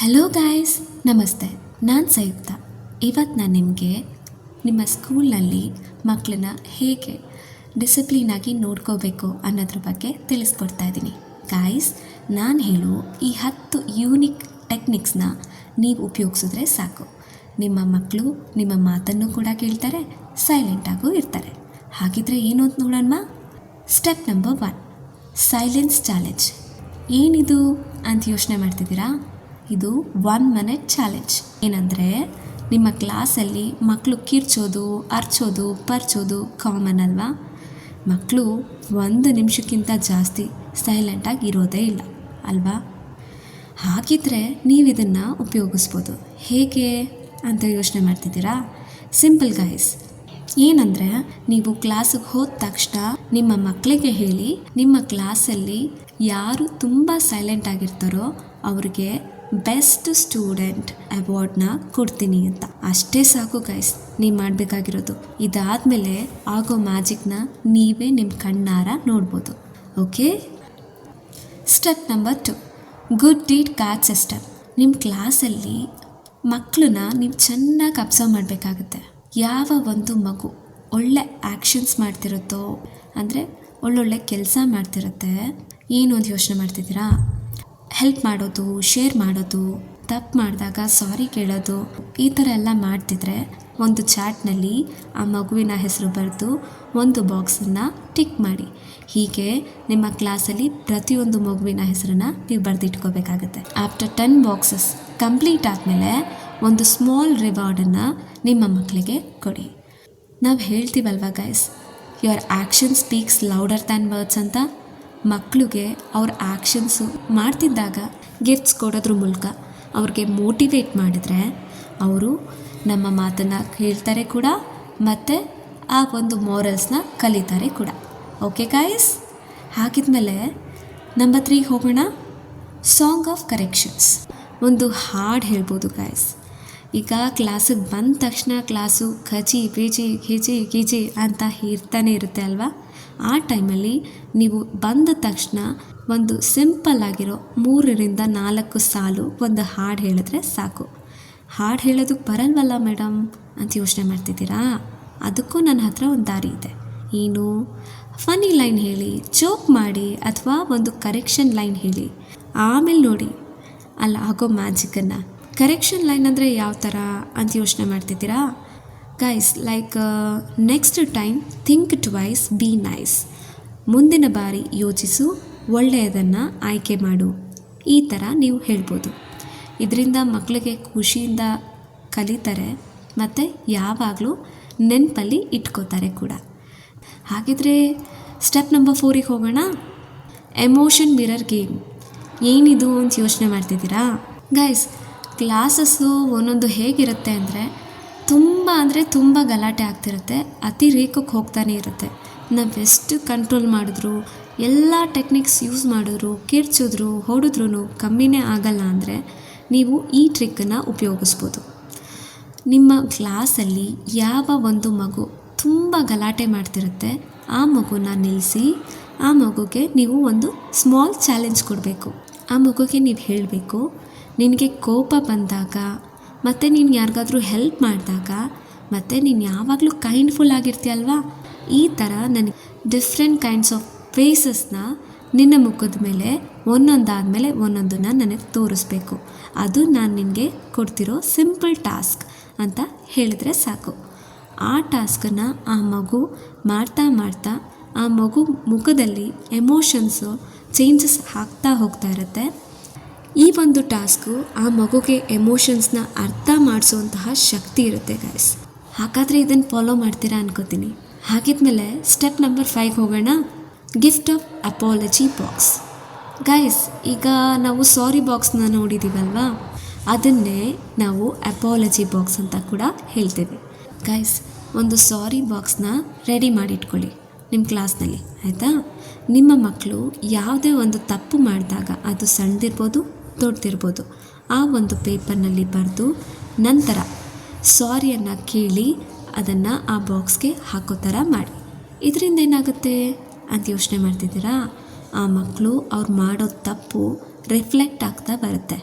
Hello guys, ನಮಸ್ತೆ. ನಾನು ಸಂಯುಕ್ತ. ಇವತ್ತು ನಾನು ನಿಮಗೆ ನಿಮ್ಮ ಸ್ಕೂಲ್ನಲ್ಲಿ ಮಕ್ಕಳನ್ನ ಹೇಗೆ ಡಿಸಿಪ್ಲಿನಾಗಿ ನೋಡ್ಕೋಬೇಕು ಅನ್ನೋದ್ರ ಬಗ್ಗೆ ತಿಳಿಸ್ಕೊಡ್ತಾ ಇದ್ದೀನಿ. ಗಾಯ್ಸ್, ನಾನು ಹೇಳೋ ಈ 10 ಯೂನಿಕ್ ಟೆಕ್ನಿಕ್ಸ್ನ ನೀವು ಉಪಯೋಗಿಸಿದ್ರೆ ಸಾಕು. ನಿಮ್ಮ ಮಕ್ಕಳು ನಿಮ್ಮ ಮಾತನ್ನು ಕೂಡ ಕೇಳ್ತಾರೆ, ಸೈಲೆಂಟಾಗೂ ಇರ್ತಾರೆ. ಹಾಗಿದ್ರೆ ಏನು ಅಂತ ನೋಡೋಣ. Step number 1, silence challenge. ಏನಿದು ಅಂತ ಯೋಚನೆ ಮಾಡ್ತಿದ್ದೀರಾ? ಇದು 1 minute ಚಾಲೆಂಜ್. ಏನಂದರೆ, ನಿಮ್ಮ ಕ್ಲಾಸಲ್ಲಿ ಮಕ್ಕಳು ಕಿರ್ಚೋದು, ಅರ್ಚೋದು, ಪರ್ಚೋದು ಕಾಮನ್ ಅಲ್ವಾ? ಮಕ್ಕಳು 1 ನಿಮಿಷಕ್ಕಿಂತ ಜಾಸ್ತಿ ಸೈಲೆಂಟಾಗಿ ಇರೋದೇ ಇಲ್ಲ ಅಲ್ವಾ? ಹಾಗಿದ್ರೆ ನೀವು ಇದನ್ನು ಉಪಯೋಗಿಸ್ಬೋದು. ಹೇಗೆ ಅಂತ ಯೋಚನೆ ಮಾಡ್ತಿದ್ದೀರಾ? Simple guys. ಏನಂದರೆ, ನೀವು ಕ್ಲಾಸಿಗೆ ಹೋದ ತಕ್ಷಣ ನಿಮ್ಮ ಮಕ್ಕಳಿಗೆ ಹೇಳಿ, ನಿಮ್ಮ ಕ್ಲಾಸಲ್ಲಿ ಯಾರು ತುಂಬ ಸೈಲೆಂಟ್ ಆಗಿರ್ತಾರೋ ಅವ್ರಿಗೆ ಬೆಸ್ಟ್ ಸ್ಟೂಡೆಂಟ್ ಅವಾರ್ಡ್ನ ಕೊಡ್ತೀನಿ ಅಂತ. ಅಷ್ಟೇ ಸಾಕು ಗೈಸ್, ನೀವು ಮಾಡಬೇಕಾಗಿರೋದು. ಇದಾದಮೇಲೆ ಆಗೋ ಮ್ಯಾಜಿಕ್ನ ನೀವೇ ನಿಮ್ಮ ಕಣ್ಣಾರ ನೋಡ್ಬೋದು. Okay. Step number 2, good deed card system. ನಿಮ್ಮ ಕ್ಲಾಸಲ್ಲಿ ಮಕ್ಕಳನ್ನ ನೀವು ಚೆನ್ನಾಗಿ ಅಬ್ಸರ್ವ್ ಮಾಡಬೇಕಾಗುತ್ತೆ. ಯಾವ ಒಂದು ಮಗು ಒಳ್ಳೆ ಆ್ಯಕ್ಷನ್ಸ್ ಮಾಡ್ತಿರುತ್ತೋ, ಅಂದರೆ ಒಳ್ಳೊಳ್ಳೆ ಕೆಲಸ ಮಾಡ್ತಿರುತ್ತೆ, ಏನು ಅಂತ ಯೋಚನೆ ಮಾಡ್ತಿದ್ದೀರಾ? ಹೆಲ್ಪ್ ಮಾಡೋದು, ಶೇರ್ ಮಾಡೋದು, ತಪ್ಪು ಮಾಡಿದಾಗ ಸಾರಿ ಕೇಳೋದು, ಈ ಥರ ಎಲ್ಲ ಮಾಡ್ತಿದ್ರೆ ಒಂದು ಚಾಟ್ನಲ್ಲಿ ಆ ಮಗುವಿನ ಹೆಸರು ಬರೆದು ಒಂದು ಬಾಕ್ಸನ್ನು ಟಿಕ್ ಮಾಡಿ. ಹೀಗೆ ನಿಮ್ಮ ಕ್ಲಾಸಲ್ಲಿ ಪ್ರತಿಯೊಂದು ಮಗುವಿನ ಹೆಸರನ್ನು ನೀವು ಬರೆದಿಟ್ಕೋಬೇಕಾಗತ್ತೆ. ಆಫ್ಟರ್ 10 ಬಾಕ್ಸಸ್ ಕಂಪ್ಲೀಟ್ ಆದಮೇಲೆ ಒಂದು ಸ್ಮಾಲ್ ರಿವಾರ್ಡನ್ನು ನಿಮ್ಮ ಮಕ್ಕಳಿಗೆ ಕೊಡಿ. ನಾವು ಹೇಳ್ತೀವಲ್ವ guys, your action speaks louder than words ಅಂತ. ಮಕ್ಕಳಿಗೆ ಅವ್ರ ಆ್ಯಕ್ಷನ್ಸು ಮಾಡ್ತಿದ್ದಾಗ ಗಿಫ್ಟ್ಸ್ ಕೊಡೋದ್ರ ಮೂಲಕ ಅವ್ರಿಗೆ ಮೋಟಿವೇಟ್ ಮಾಡಿದರೆ ಅವರು ನಮ್ಮ ಮಾತನ್ನು ಕೇಳ್ತಾರೆ ಕೂಡ, ಮತ್ತು ಆ ಒಂದು ಮಾರಲ್ಸ್ನ ಕಲಿತಾರೆ ಕೂಡ. Okay guys? ಹಾಗಿದ್ಮೇಲೆ ನಂಬರ್ 3 ಹೋಗೋಣ. Song of corrections. ಒಂದು ಹಾಡು ಹೇಳ್ಬೋದು ಗಾಯ್ಸ್. ಈಗ ಕ್ಲಾಸಿಗೆ ಬಂದ ತಕ್ಷಣ ಕ್ಲಾಸು ಖಜಿ ಬೇಜಿ ಗಿಜಿ ಗಿಜಿ ಅಂತ ಇರ್ತಾನೆ ಇರುತ್ತೆ ಅಲ್ವಾ? ಆ ಟೈಮಲ್ಲಿ ನೀವು ಬಂದ ತಕ್ಷಣ ಒಂದು ಸಿಂಪಲ್ ಆಗಿರೋ 3ರಿಂದ 4 ಸಾಲು ಒಂದು ಹಾಡು ಹೇಳಿದ್ರೆ ಸಾಕು. ಹಾಡು ಹೇಳೋದಕ್ಕೆ ಬರಲ್ವಲ್ಲ ಮೇಡಮ್ ಅಂತ ಯೋಚನೆ ಮಾಡ್ತಿದ್ದೀರಾ? ಅದಕ್ಕೂ ನನ್ನ ಹತ್ರ ಒಂದು ದಾರಿ ಇದೆ. ಏನು? ಫನ್ನಿ ಲೈನ್ ಹೇಳಿ, ಜೋಕ್ ಮಾಡಿ, ಅಥವಾ ಒಂದು ಕರೆಕ್ಷನ್ ಲೈನ್ ಹೇಳಿ. ಆಮೇಲೆ ನೋಡಿ ಅಲ್ಲಿ ಆಗೋ ಮ್ಯಾಜಿಕನ್ನು. ಕರೆಕ್ಷನ್ ಲೈನ್ ಅಂದರೆ ಯಾವ ಥರ ಅಂತ ಯೋಚನೆ ಮಾಡ್ತಿದ್ದೀರಾ? Guys, like next time think twice, B nice. ಮುಂದಿನ ಬಾರಿ ಯೋಚಿಸು, ಒಳ್ಳೆಯದನ್ನು ಆಯ್ಕೆ ಮಾಡು. ಈ ಥರ ನೀವು ಹೇಳ್ಬೋದು. ಇದರಿಂದ ಮಕ್ಕಳಿಗೆ ಖುಷಿಯಿಂದ ಕಲಿತಾರೆ ಮತ್ತು ಯಾವಾಗಲೂ ನೆನಪಲ್ಲಿ ಇಟ್ಕೋತಾರೆ ಕೂಡ. ಹಾಗಿದ್ರೆ ಸ್ಟೆಪ್ ನಂಬರ್ 4ಗೆ ಹೋಗೋಣ. Emotion mirror game. ಏನಿದು ಅಂತ ಯೋಚನೆ ಮಾಡ್ತಿದ್ದೀರಾ? ಗೈಸ್, ಕ್ಲಾಸಸ್ಸು ಒಂದೊಂದು ಹೇಗಿರುತ್ತೆ ಅಂದರೆ ತುಂಬ ಗಲಾಟೆ ಆಗ್ತಿರುತ್ತೆ, ಅತಿರೇಕಕ್ಕೆ ಹೋಗ್ತಾನೆ ಇರುತ್ತೆ. ನಾವೆಷ್ಟು ಕಂಟ್ರೋಲ್ ಮಾಡಿದ್ರು, ಎಲ್ಲ ಟೆಕ್ನಿಕ್ಸ್ ಯೂಸ್ ಮಾಡಿದ್ರು, ಕಿರ್ಚಿದ್ರು, ಹೊಡೆದ್ರೂ ಕಮ್ಮಿನೇ ಆಗಲ್ಲ ಅಂದರೆ ನೀವು ಈ ಟ್ರಿಕ್ಕನ್ನು ಉಪಯೋಗಿಸ್ಬೋದು. ನಿಮ್ಮ ಕ್ಲಾಸಲ್ಲಿ ಯಾವ ಒಂದು ಮಗು ತುಂಬ ಗಲಾಟೆ ಮಾಡ್ತಿರುತ್ತೆ, ಆ ಮಗುನ ನಿಲ್ಲಿಸಿ ಆ ಮಗುಗೆ ನೀವು ಒಂದು ಸ್ಮಾಲ್ ಚಾಲೆಂಜ್ ಕೊಡಬೇಕು. ಆ ಮಗುಗೆ ನೀವು ಹೇಳಬೇಕು, ನಿನಗೆ ಕೋಪ ಬಂದಾಗ, ಮತ್ತು ನೀನು ಯಾರಿಗಾದ್ರೂ ಹೆಲ್ಪ್ ಮಾಡಿದಾಗ, ಮತ್ತು ನೀನು ಯಾವಾಗಲೂ ಕೈಂಡ್ಫುಲ್ ಆಗಿರ್ತೀಯಲ್ವಾ, ಈ ಥರ ನನಗೆ ಡಿಫ್ರೆಂಟ್ ಕೈಂಡ್ಸ್ ಆಫ್ ಫೇಸಸ್ನ ನಿನ್ನ ಮುಖದ ಮೇಲೆ ಒಂದೊಂದಾದಮೇಲೆ ಒಂದೊಂದನ್ನು ನನಗೆ ತೋರಿಸ್ಬೇಕು. ಅದು ನಾನು ನಿನಗೆ ಕೊಡ್ತಿರೋ ಸಿಂಪಲ್ ಟಾಸ್ಕ್ ಅಂತ ಹೇಳಿದ್ರೆ ಸಾಕು. ಆ ಟಾಸ್ಕನ್ನು ಆ ಮಗು ಮಾಡ್ತಾ ಆ ಮಗು ಮುಖದಲ್ಲಿ ಎಮೋಷನ್ಸು ಚೇಂಜಸ್ ಆಗ್ತಾ ಹೋಗ್ತಾ ಇರುತ್ತೆ. ಈ ಒಂದು ಟಾಸ್ಕು ಆ ಮಗುಗೆ ಎಮೋಷನ್ಸ್ನ ಅರ್ಥ ಮಾಡಿಸುವಂತಹ ಶಕ್ತಿ ಇರುತ್ತೆ ಗೈಸ್. ಹಾಗಾದರೆ ಇದನ್ನು ಫಾಲೋ ಮಾಡ್ತೀರಾ ಅನ್ಕೋತೀನಿ. ಹಾಗಿದ್ಮೇಲೆ ಸ್ಟೆಪ್ ನಂಬರ್ 5 ಹೋಗೋಣ. Gift of apology box. Guys, ಈಗ ನಾವು ಸಾರಿ ಬಾಕ್ಸ್ನ ನೋಡಿದ್ದೀವಲ್ವಾ, ಅದನ್ನೇ ನಾವು ಅಪಾಲಜಿ ಬಾಕ್ಸ್ ಅಂತ ಕೂಡ ಹೇಳ್ತೇವೆ. ಗೈಸ್, ಒಂದು ಸಾರಿ ಬಾಕ್ಸ್ನ ರೆಡಿ ಮಾಡಿಟ್ಕೊಳ್ಳಿ ನಿಮ್ಮ ಕ್ಲಾಸ್ನಲ್ಲಿ, ಆಯಿತಾ? ನಿಮ್ಮ ಮಕ್ಕಳು ಯಾವುದೇ ಒಂದು ತಪ್ಪು ಮಾಡಿದಾಗ, ಅದು ಸಣ್ಣದಿರ್ಬೋದು ದೊಡ್ಡದಿರ್ಬೋದು, ಆ ಒಂದು ಪೇಪರ್ನಲ್ಲಿ ಬರೆದು ನಂತರ ಸಾರಿಯನ್ನು ಕೇಳಿ ಅದನ್ನು ಆ ಬಾಕ್ಸ್ಗೆ ಹಾಕೋ ಥರ ಮಾಡಿ. ಇದರಿಂದ ಏನಾಗುತ್ತೆ ಅಂತ ಯೋಚನೆ ಮಾಡ್ತಿದ್ದೀರಾ? ಆ ಮಕ್ಕಳು ಅವ್ರು ಮಾಡೋ ತಪ್ಪು ರಿಫ್ಲೆಕ್ಟ್ ಆಗ್ತಾ ಬರುತ್ತೆ.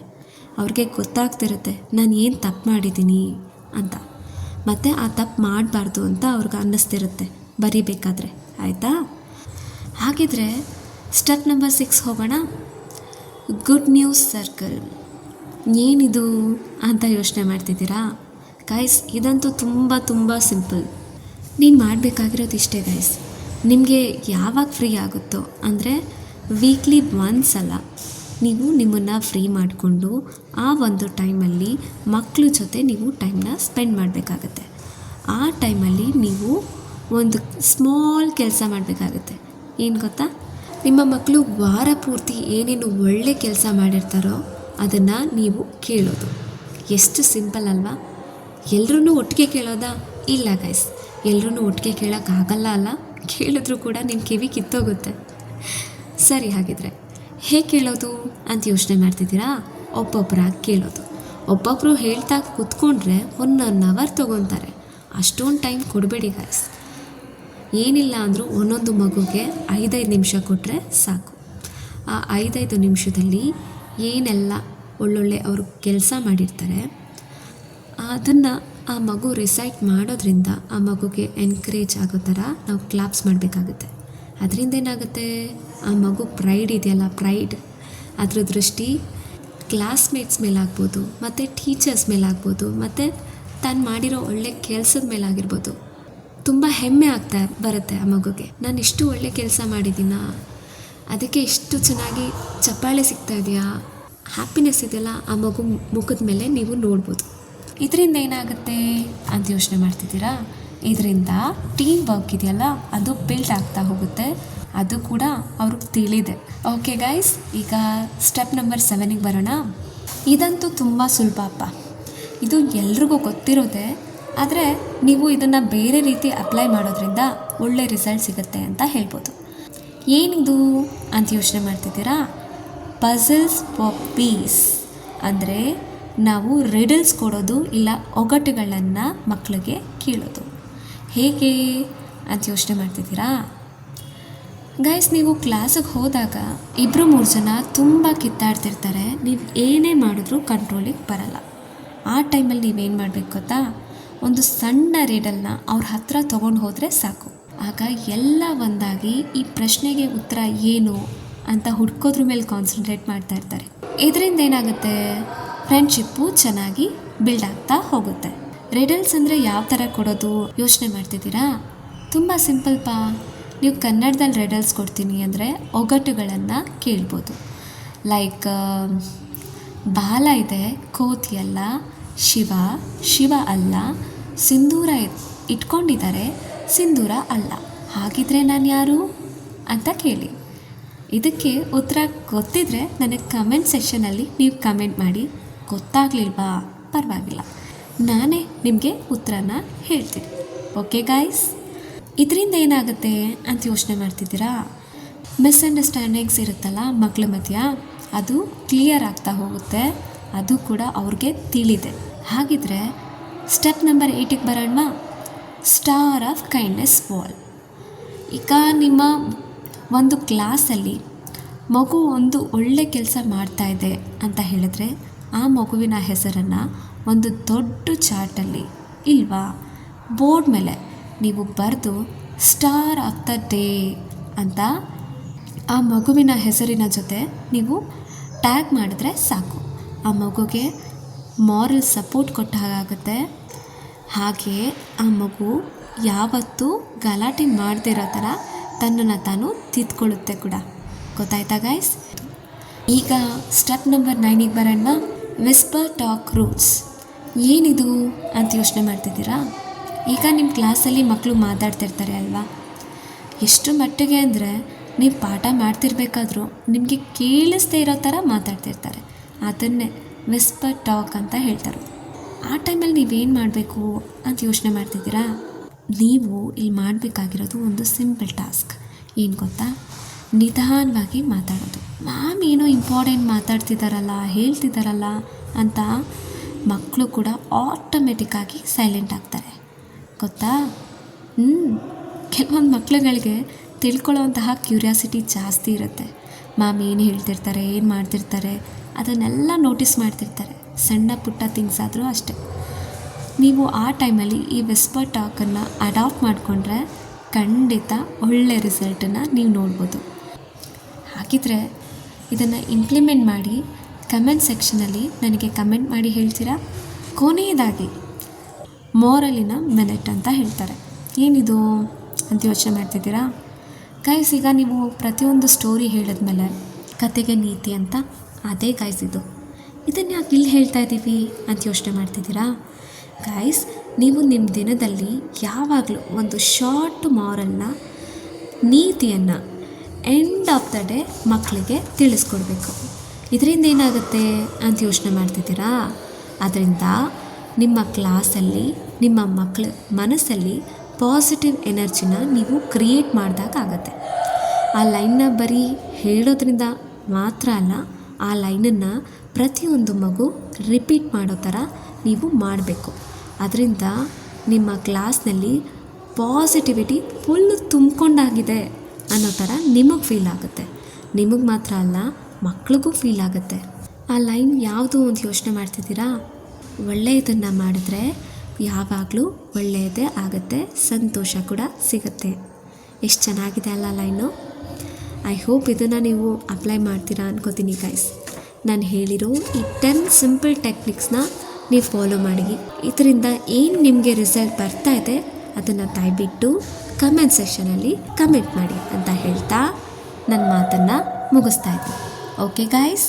ಅವ್ರಿಗೆ ಗೊತ್ತಾಗ್ತಿರುತ್ತೆ ನಾನು ಏನು ತಪ್ಪು ಮಾಡಿದ್ದೀನಿ ಅಂತ, ಮತ್ತು ಆ ತಪ್ಪು ಮಾಡಬಾರ್ದು ಅಂತ ಅವ್ರಿಗೆ ಅನ್ನಿಸ್ತಿರುತ್ತೆ ಬರೀಬೇಕಾದ್ರೆ. ಆಯಿತಾ? ಹಾಗಿದ್ರೆ ಸ್ಟೆಪ್ ನಂಬರ್ 6 ಹೋಗೋಣ. Good news circle. ಏನಿದು ಅಂತ ಯೋಚನೆ ಮಾಡ್ತಿದ್ದೀರಾ? ಗೈಸ್, ಇದಂತೂ ತುಂಬ ಸಿಂಪಲ್. ನೀವು ಮಾಡಬೇಕಾಗಿರೋದು ಇಷ್ಟೇ ಗೈಸ್. ನಿಮಗೆ ಯಾವಾಗ ಫ್ರೀ ಆಗುತ್ತೋ, ಅಂದರೆ ವೀಕ್ಲಿ ಒನ್ಸ್ ಅಲ್ಲ, ನೀವು ನಿಮ್ಮನ್ನು ಫ್ರೀ ಮಾಡಿಕೊಂಡು ಆ ಒಂದು ಟೈಮಲ್ಲಿ ಮಕ್ಕಳ ಜೊತೆ ನೀವು ಟೈಮ್ನ ಸ್ಪೆಂಡ್ ಮಾಡಬೇಕಾಗತ್ತೆ. ಆ ಟೈಮಲ್ಲಿ ನೀವು ಒಂದು ಸ್ಮಾಲ್ ಕೆಲಸ ಮಾಡಬೇಕಾಗತ್ತೆ. ಏನು ಗೊತ್ತಾ? ನಿಮ್ಮ ಮಕ್ಕಳು ವಾರ ಪೂರ್ತಿ ಏನೇನು ಒಳ್ಳೆ ಕೆಲಸ ಮಾಡಿರ್ತಾರೋ ಅದನ್ನು ನೀವು ಕೇಳೋದು. ಎಷ್ಟು ಸಿಂಪಲ್ ಅಲ್ವಾ? ಎಲ್ಲರೂ ಒಟ್ಟಿಗೆ ಕೇಳೋದಾ? ಇಲ್ಲ ಗೈಸ್, ಎಲ್ಲರೂ ಒಟ್ಟಿಗೆ ಕೇಳೋಕ್ಕಾಗಲ್ಲ ಅಲ್ಲ. ಕೇಳಿದ್ರೂ ಕೂಡ ನಿಮ್ಮ ಕಿವಿ ಕಿತ್ತೋಗುತ್ತೆ. ಸರಿ, ಹಾಗಿದ್ರೆ ಹೇಗೆ ಕೇಳೋದು ಅಂತ ಯೋಚನೆ ಮಾಡ್ತಿದ್ದೀರಾ? ಒಬ್ಬೊಬ್ಬರಾಗಿ ಕೇಳೋದು. ಒಬ್ಬೊಬ್ಬರು ಹೇಳ್ತಾ ಕೂತ್ಕೊಂಡ್ರೆ 1 ಅವರ್ ತೊಗೊತಾರೆ. ಅಷ್ಟೊಂದು ಟೈಮ್ ಕೊಡಬೇಡಿ ಗೈಸ್. ಏನಿಲ್ಲ ಅಂದರೂ ಒಂದೊಂದು ಮಗುಗೆ 5-5 ನಿಮಿಷ ಕೊಟ್ಟರೆ ಸಾಕು. ಆ 5-5 ನಿಮಿಷದಲ್ಲಿ ಏನೆಲ್ಲ ಒಳ್ಳೊಳ್ಳೆ ಅವರು ಕೆಲಸ ಮಾಡಿರ್ತಾರೆ ಅದನ್ನು ಆ ಮಗು ರಿಸೈಟ್ ಮಾಡೋದ್ರಿಂದ ಆ ಮಗುಗೆ ಎನ್ಕರೇಜ್ ಆಗೋ ಥರ ನಾವು ಕ್ಲಾಪ್ಸ್ ಮಾಡಬೇಕಾಗುತ್ತೆ. ಅದರಿಂದ ಏನಾಗುತ್ತೆ, ಆ ಮಗು ಪ್ರೈಡ್ ಇದೆಯಲ್ಲ, ಅದ್ರ ದೃಷ್ಟಿ ಕ್ಲಾಸ್ಮೇಟ್ಸ್ ಮೇಲಾಗ್ಬೋದು, ಮತ್ತು ಟೀಚರ್ಸ್ ಮೇಲಾಗ್ಬೋದು, ಮತ್ತು ತಾನು ಮಾಡಿರೋ ಒಳ್ಳೆ ಕೆಲಸದ ಮೇಲಾಗಿರ್ಬೋದು. ತುಂಬ ಹೆಮ್ಮೆ ಬರುತ್ತೆ ಆ ಮಗುಗೆ. ನಾನು ಇಷ್ಟು ಒಳ್ಳೆ ಕೆಲಸ ಮಾಡಿದ್ದೀನಾ, ಅದಕ್ಕೆ ಇಷ್ಟು ಚೆನ್ನಾಗಿ ಚಪ್ಪಾಳೆ ಸಿಗ್ತಾ ಇದೆಯಾ, ಹ್ಯಾಪಿನೆಸ್ ಇದೆಯಲ್ಲ ಆ ಮಗು ಮುಖದ ಮೇಲೆ ನೀವು ನೋಡ್ಬೋದು. ಇದರಿಂದ ಏನಾಗುತ್ತೆ ಅಂತ ಯೋಚನೆ ಮಾಡ್ತಿದ್ದೀರಾ? ಇದರಿಂದ ಟೀಮ್ ವರ್ಕ್ ಇದೆಯಲ್ಲ ಅದು ಬಿಲ್ಡ್ ಆಗ್ತಾ ಹೋಗುತ್ತೆ. ಅದು ಕೂಡ ಅವ್ರಿಗೆ ತಿಳಿದೆ. ಓಕೆ ಗೈಸ್, ಈಗ ಸ್ಟೆಪ್ ನಂಬರ್ 7ಗೆ ಬರೋಣ. ಇದಂತೂ ತುಂಬ ಸುಲಭ ಅಪ್ಪ. ಇದು ಎಲ್ರಿಗೂ ಗೊತ್ತಿರೋದೆ, ಆದರೆ ನೀವು ಇದನ್ನು ಬೇರೆ ರೀತಿ ಅಪ್ಲೈ ಮಾಡೋದ್ರಿಂದ ಒಳ್ಳೆ ರಿಸಲ್ಟ್ ಸಿಗುತ್ತೆ ಅಂತ ಹೇಳ್ಬೋದು. ಏನಿದು ಅಂತ ಯೋಚನೆ ಮಾಡ್ತಿದ್ದೀರಾ? Puzzles for piece. ಅಂದರೆ ನಾವು ರಿಡಲ್ಸ್ ಕೊಡೋದು, ಇಲ್ಲ ಒಗಟುಗಳನ್ನು ಮಕ್ಕಳಿಗೆ ಕೇಳೋದು. ಹೇಗೆ ಅಂತ ಯೋಚನೆ ಮಾಡ್ತಿದ್ದೀರಾ? ಗೈಸ್, ನೀವು ಕ್ಲಾಸಿಗೆ ಹೋದಾಗ 2-3 ಜನ ತುಂಬ ಕಿತ್ತಾಡ್ತಿರ್ತಾರೆ. ನೀವು ಏನೇ ಮಾಡಿದ್ರೂ ಕಂಟ್ರೋಲಿಗೆ ಬರಲ್ಲ. ಆ ಟೈಮಲ್ಲಿ ನೀವೇನು ಮಾಡಬೇಕು ಗೊತ್ತಾ? ಒಂದು ಸಣ್ಣ ರೀಡಲ್ನ ಅವ್ರ ಹತ್ರ ತೊಗೊಂಡು ಹೋದರೆ ಸಾಕು. ಆಗ ಎಲ್ಲ ಒಂದಾಗಿ ಈ ಪ್ರಶ್ನೆಗೆ ಉತ್ತರ ಏನು ಅಂತ ಹುಡ್ಕೋದ್ರ ಮೇಲೆ ಕಾನ್ಸಂಟ್ರೇಟ್ ಮಾಡ್ತಾ ಇರ್ತಾರೆ. ಇದರಿಂದ ಏನಾಗುತ್ತೆ, ಫ್ರೆಂಡ್ಶಿಪ್ಪು ಚೆನ್ನಾಗಿ ಬಿಲ್ಡ್ ಆಗ್ತಾ ಹೋಗುತ್ತೆ. ರಿಡಲ್ಸ್ ಅಂದರೆ ಯಾವ ಥರ ಕೊಡೋದು ಯೋಚನೆ ಮಾಡ್ತಿದ್ದೀರಾ? ತುಂಬ ಸಿಂಪಲ್ಪಾ. ನೀವು ಕನ್ನಡದಲ್ಲಿ ರಿಡಲ್ಸ್ ಕೊಡ್ತೀನಿ ಅಂದರೆ ಒಗಟುಗಳನ್ನು ಕೇಳ್ಬೋದು. ಲೈಕ್ ಬಾಲ ಇದೆ ಕೋತಿ ಅಲ್ಲ, ಶಿವ ಅಲ್ಲ, ಸಿಂಧೂರ ಇಟ್ಕೊಂಡಿದ್ದಾರೆ, ಸಿಂಧೂರ ಅಲ್ಲ, ಹಾಗಿದ್ರೆ ನಾನು ಯಾರು ಅಂತ ಕೇಳಿ. ಇದಕ್ಕೆ ಉತ್ತರ ಗೊತ್ತಿದ್ರೆ ನನಗೆ ಕಮೆಂಟ್ ಸೆಕ್ಷನಲ್ಲಿ ನೀವು ಕಮೆಂಟ್ ಮಾಡಿ. ಗೊತ್ತಾಗಲಿಲ್ವಾ? ಪರವಾಗಿಲ್ಲ, ನಾನೇ ನಿಮಗೆ ಉತ್ತರನ ಹೇಳ್ತೀನಿ. ಓಕೆ ಗಾಯ್ಸ್, ಇದರಿಂದ ಏನಾಗುತ್ತೆ ಅಂತ ಯೋಚನೆ ಮಾಡ್ತಿದ್ದೀರಾ? ಮಿಸ್ಅಂಡರ್ಸ್ಟ್ಯಾಂಡಿಂಗ್ಸ್ ಇರುತ್ತಲ್ಲ ಮಕ್ಕಳ ಮಧ್ಯ, ಅದು ಕ್ಲಿಯರ್ ಆಗ್ತಾ ಹೋಗುತ್ತೆ. ಅದು ಕೂಡ ಅವ್ರಿಗೆ ತಿಳಿದೆ. ಹಾಗಿದ್ರೆ ಸ್ಟೆಪ್ ನಂಬರ್ 8ಗೆ ಬರೋಣ. Star of kindness wall. ಈಗ ನಿಮ್ಮ ಒಂದು ಕ್ಲಾಸಲ್ಲಿ ಮಗು ಒಂದು ಒಳ್ಳೆ ಕೆಲಸ ಮಾಡ್ತಾಯಿದೆ ಅಂತ ಹೇಳಿದ್ರೆ ಆ ಮಗುವಿನ ಹೆಸರನ್ನು ಒಂದು ದೊಡ್ಡ ಚಾರ್ಟಲ್ಲಿ ಇಲ್ವಾ ಬೋರ್ಡ್ ಮೇಲೆ ನೀವು ಬರೆದು ಸ್ಟಾರ್ ಆಫ್ ದ ಡೇ ಅಂತ ಆ ಮಗುವಿನ ಹೆಸರಿನ ಜೊತೆ ನೀವು ಟ್ಯಾಗ್ ಮಾಡಿದ್ರೆ ಸಾಕು. ಆ ಮಗುಗೆ ಮಾರಲ್ ಸಪೋರ್ಟ್ ಕೊಟ್ಟ ಹಾಗಾಗುತ್ತೆ. ಹಾಗೆಯೇ ಆ ಮಗು ಯಾವತ್ತೂ ಗಲಾಟೆ ಮಾಡದಿರೋ ಥರ ತನ್ನನ್ನು ತಾನು ತಿದ್ಕೊಳ್ಳುತ್ತೆ ಕೂಡ. ಗೊತ್ತಾಯ್ತಾ ಗೈಸ್? ಈಗ ಸ್ಟೆಪ್ ನಂಬರ್ 9ಗೆ ಬರೋಣ. Whisper talk rules. ಏನಿದು ಅಂತ ಯೋಚನೆ ಮಾಡ್ತಿದ್ದೀರಾ? ಈಗ ನಿಮ್ಮ ಕ್ಲಾಸಲ್ಲಿ ಮಕ್ಕಳು ಮಾತಾಡ್ತಿರ್ತಾರೆ ಅಲ್ವಾ? ಎಷ್ಟು ಮಟ್ಟಿಗೆ ಅಂದರೆ ನೀವು ಪಾಠ ಮಾಡ್ತಿರ್ಬೇಕಾದ್ರೂ ನಿಮಗೆ ಕೇಳಿಸ್ದೇ ಇರೋ ಥರ ಮಾತಾಡ್ತಿರ್ತಾರೆ. ಅದನ್ನೇ ವಿಸ್ಪರ್ ಟಾಕ್ ಅಂತ ಹೇಳ್ತಾರೆ. ಆ ಟೈಮಲ್ಲಿ ನೀವೇನು ಮಾಡಬೇಕು ಅಂತ ಯೋಚನೆ ಮಾಡ್ತಿದ್ದೀರಾ? ನೀವು ಇಲ್ಲಿ ಮಾಡಬೇಕಾಗಿರೋದು ಒಂದು ಸಿಂಪಲ್ ಟಾಸ್ಕ್. ಏನು ಗೊತ್ತಾ? ನಿಧಾನವಾಗಿ ಮಾತಾಡೋದು. ಮ್ಯಾಮ್ ಏನೋ ಇಂಪಾರ್ಟೆಂಟ್ ಮಾತಾಡ್ತಿದ್ದಾರಲ್ಲ, ಹೇಳ್ತಿದ್ದಾರಲ್ಲ ಅಂತ ಮಕ್ಕಳು ಕೂಡ ಆಟೋಮೆಟಿಕ್ಕಾಗಿ ಸೈಲೆಂಟ್ ಆಗ್ತಾರೆ. ಗೊತ್ತಾ? ಕೆಲವೊಂದು ಮಕ್ಕಳುಗಳಿಗೆ ತಿಳ್ಕೊಳ್ಳೋವಂತಹ ಕ್ಯೂರಿಯಾಸಿಟಿ ಜಾಸ್ತಿ ಇರುತ್ತೆ. ಮ್ಯಾಮ್ ಏನು ಹೇಳ್ತಿರ್ತಾರೆ, ಏನು ಮಾಡ್ತಿರ್ತಾರೆ ಅದನ್ನೆಲ್ಲ ನೋಟಿಸ್ ಮಾಡ್ತಿರ್ತಾರೆ, ಸಣ್ಣ ಪುಟ್ಟ ಥಿಂಗ್ಸ್ ಆದರೂ ಅಷ್ಟೆ. ನೀವು ಆ ಟೈಮಲ್ಲಿ ಈ ವಿಸ್ಪರ್ ಟಾಕನ್ನು ಅಡಾಪ್ಟ್ ಮಾಡಿಕೊಂಡ್ರೆ ಖಂಡಿತ ಒಳ್ಳೆಯ ರಿಸಲ್ಟನ್ನು ನೀವು ನೋಡ್ಬೋದು. ಹಾಗಿದ್ರೆ ಇದನ್ನು ಇಂಪ್ಲಿಮೆಂಟ್ ಮಾಡಿ ಕಮೆಂಟ್ ಸೆಕ್ಷನಲ್ಲಿ ನನಗೆ ಕಮೆಂಟ್ ಮಾಡಿ ಹೇಳ್ತೀರಾ? ಕೊನೆಯದಾಗಿ ಮೋರಲಿನ ಮಿನಿಟ್ ಅಂತ ಹೇಳ್ತಾರೆ. ಏನಿದು ಅಂತ ಯೋಚನೆ ಮಾಡ್ತಿದ್ದೀರಾ ಗೈಸ್? ಈಗ ನೀವು ಪ್ರತಿಯೊಂದು ಸ್ಟೋರಿ ಹೇಳಿದ್ಮೇಲೆ ಕತೆಗೆ ನೀತಿ ಅಂತ, ಅದೇ ಗೈಸ್ ಇದನ್ನು ಯಾಕೆ ಇಲ್ಲಿ ಹೇಳ್ತಾ ಇದ್ದೀವಿ ಅಂತ ಯೋಚನೆ ಮಾಡ್ತಿದ್ದೀರಾ ಗೈಸ್? ನೀವು ನಿಮ್ಮ ದಿನದಲ್ಲಿ ಯಾವಾಗಲೂ ಒಂದು ಶಾರ್ಟ್ ಮಾರಲ್ನ, ನೀತಿಯನ್ನು ಎಂಡ್ ಆಫ್ ದ ಡೇ ಮಕ್ಕಳಿಗೆ ತಿಳಿಸ್ಕೊಡ್ಬೇಕು. ಇದರಿಂದ ಏನಾಗುತ್ತೆ ಅಂತ ಯೋಚನೆ ಮಾಡ್ತಿದ್ದೀರಾ? ಅದರಿಂದ ನಿಮ್ಮ ಕ್ಲಾಸಲ್ಲಿ ನಿಮ್ಮ ಮಕ್ಕಳ ಮನಸ್ಸಲ್ಲಿ ಪಾಸಿಟಿವ್ ಎನರ್ಜಿನ ನೀವು ಕ್ರಿಯೇಟ್ ಮಾಡಿದಾಗತ್ತೆ. ಆ ಲೈನ್ನ ಬರೀ ಹೇಳೋದ್ರಿಂದ ಮಾತ್ರ ಅಲ್ಲ, ಆ ಲೈನನ್ನು ಪ್ರತಿಯೊಂದು ಮಗು ರಿಪೀಟ್ ಮಾಡೋ ಥರ ನೀವು ಮಾಡಬೇಕು. ಅದರಿಂದ ನಿಮ್ಮ ಕ್ಲಾಸ್ನಲ್ಲಿ ಪಾಸಿಟಿವಿಟಿ ಫುಲ್ಲು ತುಂಬಿಕೊಂಡಾಗಿದೆ ಅನ್ನೋ ಥರ ನಿಮಗೆ ಫೀಲ್ ಆಗುತ್ತೆ. ನಿಮಗೆ ಮಾತ್ರ ಅಲ್ಲ, ಮಕ್ಳಿಗೂ ಫೀಲ್ ಆಗುತ್ತೆ. ಆ ಲೈನ್ ಯಾವುದು ಅಂತ ಯೋಚನೆ ಮಾಡ್ತಿದ್ದೀರಾ? ಒಳ್ಳೆಯದನ್ನು ಮಾಡಿದ್ರೆ ಯಾವಾಗಲೂ ಒಳ್ಳೆಯದೇ ಆಗುತ್ತೆ, ಸಂತೋಷ ಕೂಡ ಸಿಗುತ್ತೆ. ಎಷ್ಟು ಚೆನ್ನಾಗಿದೆ ಅಲ್ಲ ಲೈನು? ಐ ಹೋಪ್ ಇದನ್ನು ನೀವು ಅಪ್ಲೈ ಮಾಡ್ತೀರಾ ಅನ್ಕೋತೀನಿ ಗೈಸ್. ನಾನು ಹೇಳಿರೋ ಈ 10 ಸಿಂಪಲ್ ಟೆಕ್ನಿಕ್ಸ್ನ ನೀವು ಫಾಲೋ ಮಾಡಿ. ಇದರಿಂದ ಏನು ನಿಮಗೆ ರಿಸಲ್ಟ್ ಬರ್ತಾ ಇದೆ ಅದನ್ನು ದಯವಿಟ್ಟು ಕಮೆಂಟ್ ಸೆಕ್ಷನಲ್ಲಿ ಕಮೆಂಟ್ ಮಾಡಿ ಅಂತ ಹೇಳ್ತಾ ನನ್ನ ಮಾತನ್ನು ಮುಗಿಸ್ತಾ ಇದ್ದೀನಿ. Okay guys.